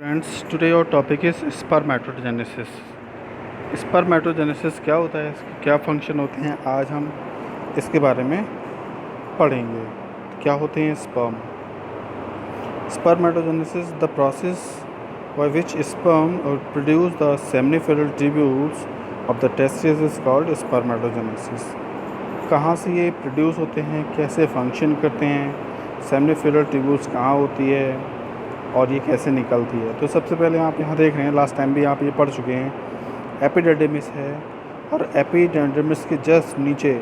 Friends, today your topic is spermatogenesis. Spermatogenesis क्या होता है, इसके क्या फंक्शन होते हैं, आज हम इसके बारे में पढ़ेंगे। क्या होते हैं sperm? Spermatogenesis the process by which sperm produce the seminiferous tubules of the testis is called spermatogenesis. कहाँ से ये प्रोड्यूस होते हैं, कैसे फंक्शन करते हैं, सेमिनिफेरल ट्यूब्यूल्स कहाँ होती है और ये कैसे निकलती है। तो सबसे पहले आप यहाँ देख रहे हैं, लास्ट टाइम भी आप ये पढ़ चुके हैं, एपिडिडमिस है और एपिडिडमिस के जस्ट नीचे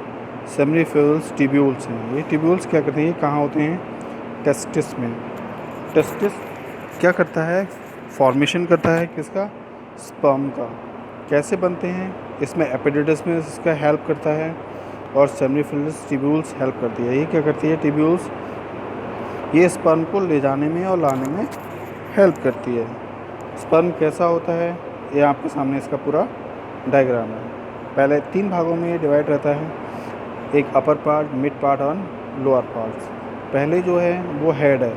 सेमिनिफेरल ट्यूब्यूल्स हैं। ये ट्यूब्यूल्स क्या करते हैं, ये कहाँ होते हैं? टेस्टिस में। टेस्टिस क्या करता है? फॉर्मेशन करता है किसका? स्पर्म का। कैसे बनते हैं? इसमें एपिडिडमिस इसका हेल्प करता है और सेमिनिफेरल ट्यूब्यूल्स हेल्प करती है। ये क्या करती है? ट्यूब्यूल्स ये स्पर्म को ले जाने में और लाने में हेल्प करती है। स्पर्म कैसा होता है, ये आपके सामने इसका पूरा डायग्राम है। पहले 3 भागों में ये डिवाइड रहता है, एक अपर पार्ट, मिड पार्ट और लोअर पार्ट्स। पहले जो है वो हेड है।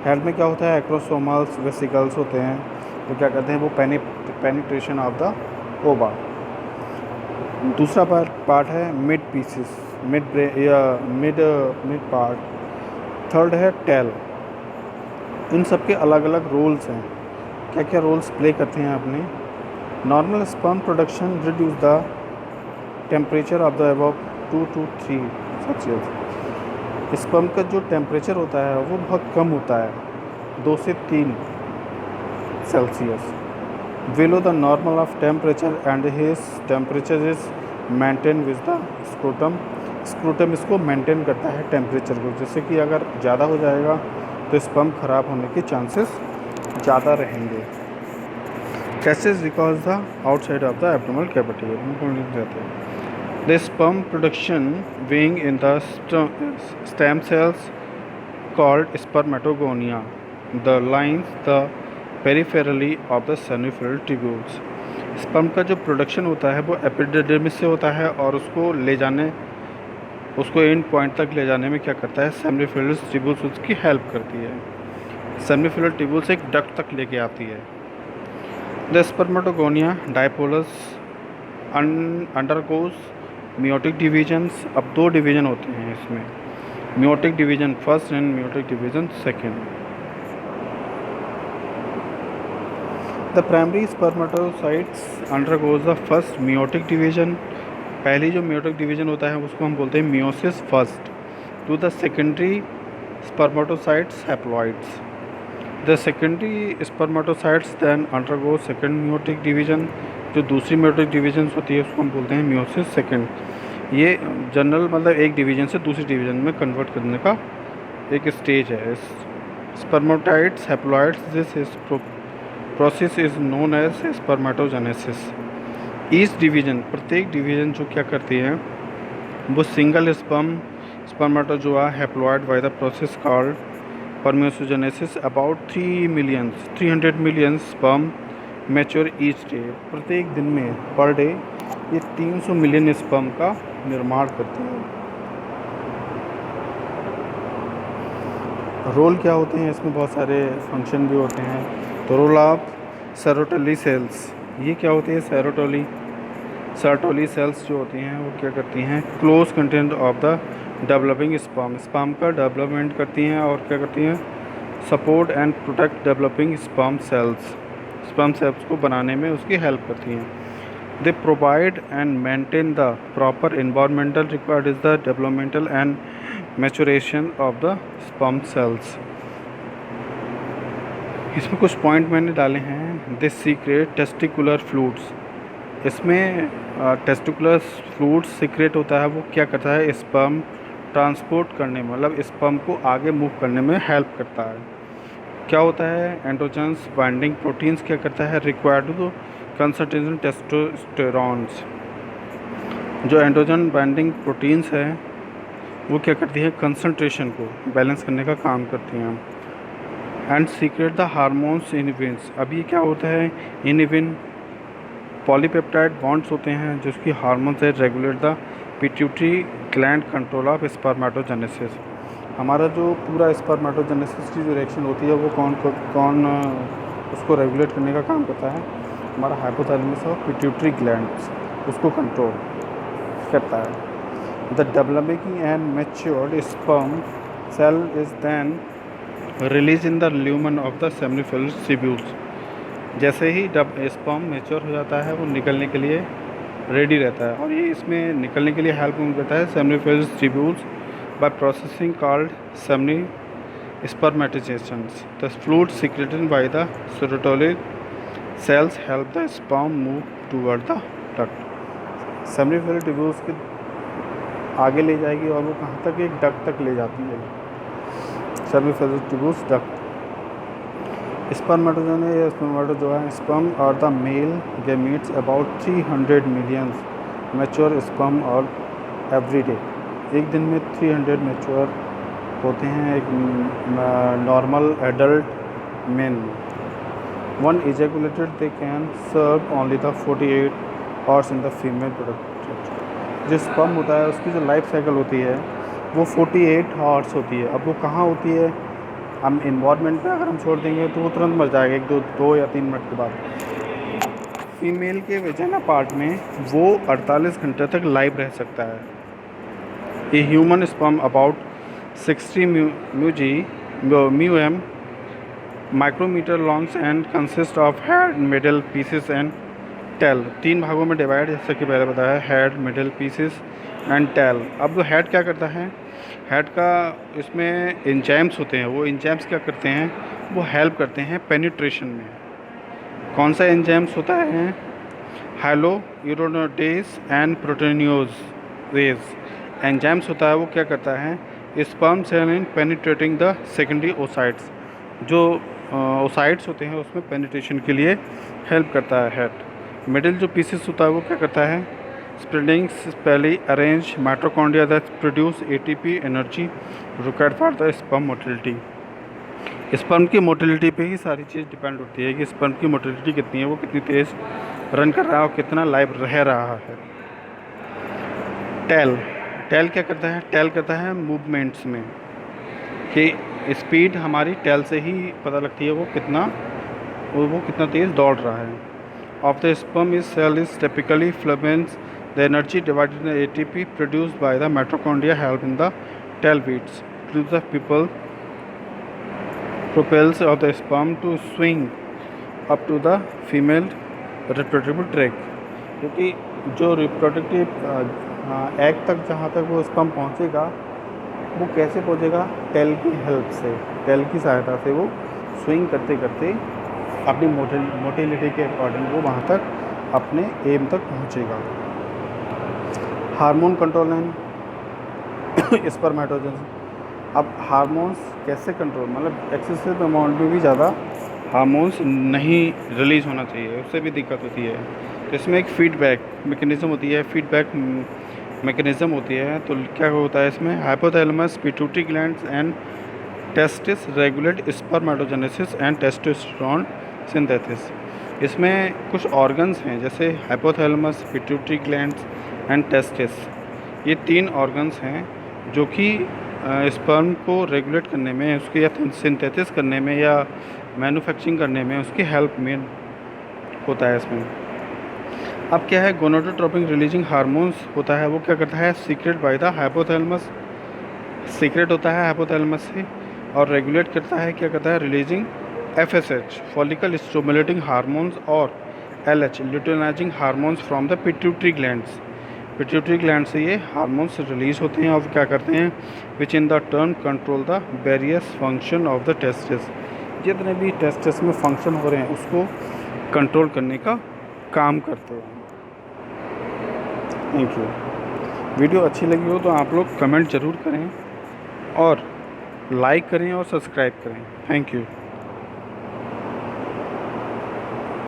हेड में क्या होता है? एक्रोसोमल्स वेसिकल्स होते हैं, तो क्या करते हैं वो पेनिट्रेशन ऑफ द ओवा। दूसरा पार्ट है mid pieces, mid part. Third है टेल। इन सब के अलग अलग रोल्स हैं। क्या क्या रोल्स प्ले करते हैं अपने? Normal sperm production reduce the temperature of the above 2 to 3 Celsius. Sperm का जो टेम्परेचर होता है वो बहुत कम होता है, 2 से 3 Celsius below the normal of temperature and his temperature is maintain with the scrotum. Scrotum इसको मेंटेन करता है टेम्परेचर को, जैसे कि अगर ज़्यादा हो जाएगा तो स्पर्म ख़राब होने के चांसेस ज़्यादा रहेंगे। Cases because the outside of the abdominal cavity रहते हैं। The sperm production being in the stem cells called spermatogonia the lines the peripherally of the seminiferous tubules. Sperm का जो प्रोडक्शन होता है वो एपिडिडमिस से होता है और उसको एंड पॉइंट तक ले जाने में क्या करता है? सेमिनिफेरल ट्यूब्यूल्स उसकी हेल्प करती है। सेमिनिफेरल ट्यूब्यूल्स एक डक्ट तक लेके आती है। The spermatogonia diploids undergoes meiotic divisions. अब 2 डिवीजन होते हैं इसमें, meiotic division first and meiotic division second. The primary spermatocytes undergoes the first meiotic division. पहली जो मियोटिक डिवीजन होता है उसको हम बोलते हैं meiosis first to the secondary spermatocytes haploids. The secondary spermatocytes then undergo second meiotic division. जो दूसरी मियोटिक डिवीजन होती है उसको हम बोलते हैं मियोसिस सेकेंड। ये जनरल मतलब एक डिवीजन से दूसरी डिवीजन में कन्वर्ट करने का एक स्टेज है। Spermatids haploids, this process is known as spermatogenesis. Each division, प्रत्येक डिवीजन जो क्या करती है वो single spermatozoa haploid by the process called spermiogenesis. About 300 million sperm mature each day. प्रत्येक दिन में पर डे ये 300 मिलियन स्पर्म का निर्माण करते हैं। रोल क्या होते हैं इसमें? बहुत सारे फंक्शन भी होते हैं। तो रोल ऑफ सेरोटोली सेल्स, ये क्या होती है? सर्टोली सेल्स जो होती हैं वो क्या करती हैं? Close content of the developing sperm का डेवलपमेंट करती हैं और क्या करती हैं? Support and protect developing sperm cells को बनाने में उसकी हेल्प करती हैं। They provide and maintain the proper environmental required is the developmental and maturation of the sperm cells. इसमें कुछ पॉइंट मैंने डाले हैं। दिस सीक्रेट टेस्टिकुलर फ्लूइड्स, इसमें टेस्टिकुलर फ्लूइड सीक्रेट होता है, वो क्या करता है? स्पर्म ट्रांसपोर्ट करने में, मतलब स्पर्म को आगे मूव करने में हेल्प करता है। क्या होता है? एंड्रोजन्स बाइंडिंग प्रोटीन्स क्या करता है? Required to concentration testosterones. जो एंड्रोजन बाइंडिंग प्रोटीन्स है वो क्या करती है? कंसंट्रेशन को बैलेंस करने का काम करती हैं। And secrete the hormones inhibins. अब ये क्या होता है? इनहिबिन पॉलीपेप्टाइड बॉन्ड्स होते हैं जिसकी हार्मोन से regulate the pituitary gland control of spermatogenesis. हमारा जो पूरा स्पर्मेटोजेनेसिस की जो रिएक्शन होती है वो कौन उसको रेगुलेट करने का काम करता है हमारा हाइपोथैलेमस और पिट्यूटरी ग्लैंड्स, उसको कंट्रोल करता है। The developing and matured sperm cell is then release in the lumen of the seminiferous tubules. जैसे ही जब स्पर्म मैच्योर हो जाता है वो निकलने के लिए रेडी रहता है, और ये इसमें निकलने के लिए हेल्प करता है seminiferous tubules by processing called semen spermatizations. The fluid secreted by the serotonin cells help the sperm move toward the duct. Seminiferous tubules के आगे ले जाएगी और वो कहाँ तक, एक डक्ट तक ले जाती है। सेमिनिफेरल ट्यूब्यूल्स डक्ट। स्पर्मेटोजोन या spermatozoa sperm are the male gametes about 300 million mature sperm are every day. एक दिन में 300 मैच्योर होते हैं एक normal adult men. One ejaculated they can serve only the 48 hours in the female product. जो sperm होता है उसकी जो लाइफ साइकिल होती है वो 48 आवर्स होती है। अब वो कहाँ होती है, हम इन्वायरमेंट में अगर हम छोड़ देंगे तो वो तुरंत मर जाएगा, एक दो या 3 मिनट के बाद। फीमेल के वेजाइना पार्ट में वो 48 घंटे तक लाइव रह सकता है। A human sperm about 60 μm micrometre longs and consist of head, middle pieces and tail. 3 भागों में डिवाइड, जैसे कि पहले बताया, head, middle pieces and tail. अब हेड क्या करता है, हेड का इसमें एंजाइम्स होते हैं, वो एंजाइम्स क्या करते हैं, वो हेल्प करते हैं पेनिट्रेशन में। कौन सा एंजाइम्स होता है, हाइलोयूरोडेज एंड प्रोटीनियोजेज एंजाइम्स होता है। वो क्या करता है, sperm cell in penetrating the secondary oocytes, जो ओसाइट्स होते हैं उसमें पेनिट्रेशन के लिए हेल्प करता है हेड। मिडिल जो पीसेस होता है वो क्या करता है, spreading spirally arrange mitochondria that produce ATP energy required for the sperm motility. Sperm की मोटिलिटी पे ही सारी चीज़ डिपेंड होती है कि स्पर्म की मोटिलिटी कितनी है, वो कितनी तेज़ रन कर रहा है और कितना लाइव रह रहा है। टेल, टेल क्या करता है, टेल करता है मूवमेंट्स में, कि स्पीड हमारी टेल से ही पता लगती है वो कितना तेज़ दौड़ रहा है। Of the sperm is cell is typically filaments the energy divided in ATP produced by the mitochondria help in the tail beats produce the people propels of the sperm to swing up to the female reproductive tract। क्योंकि जो reproductive egg तक जहाँ तक वो sperm पहुँचेगा वो कैसे पहुँचेगा, टेल की हेल्प से, टेल की सहायता से वो स्विंग करते करते अपनी मोटिलिटी के अकॉर्डिंग वो वहाँ तक अपने एम तक पहुँचेगा। Hormone control and spermatogenesis. अब हार्मोन्स कैसे कंट्रोल, मतलब एक्सेसिव अमाउंट में भी ज़्यादा हार्मोन्स नहीं रिलीज़ होना चाहिए, उससे भी दिक्कत होती है। तो इसमें एक फीडबैक मैकेनिज़्म होती है, फीडबैक मैकेनिज़्म होती है। तो क्या होता है इसमें, hypothalamus, pituitary glands and testis regulate spermatogenesis and testosterone synthesis. इसमें कुछ ऑर्गन्स हैं जैसे hypothalamus, pituitary glands and testis, ये 3 ऑर्गन्स हैं जो कि स्पर्म को रेगुलेट करने में, उसके या सिंथेसिस करने में या मैन्युफैक्चरिंग करने में उसकी हेल्प में होता है इसमें। अब क्या है, गोनाडोट्रोपिन रिलीजिंग हार्मोन्स होता है, वो क्या करता है, secret by the hypothalamus, secret होता है हाइपोथैलेमस से, और रेगुलेट करता है, क्या करता है, releasing FSH follicle stimulating hormones और LH luteinising hormones from the pituitary glands. Pituitary gland से ये हार्मोन्स रिलीज होते हैं और क्या करते हैं, which in the turn control the various function of the testis. जितने भी टेस्टिस में फंक्शन हो रहे हैं उसको कंट्रोल करने का काम करते हैं। Thank you. वीडियो अच्छी लगी हो तो आप लोग कमेंट ज़रूर करें और लाइक करें और सब्सक्राइब करें। Thank you.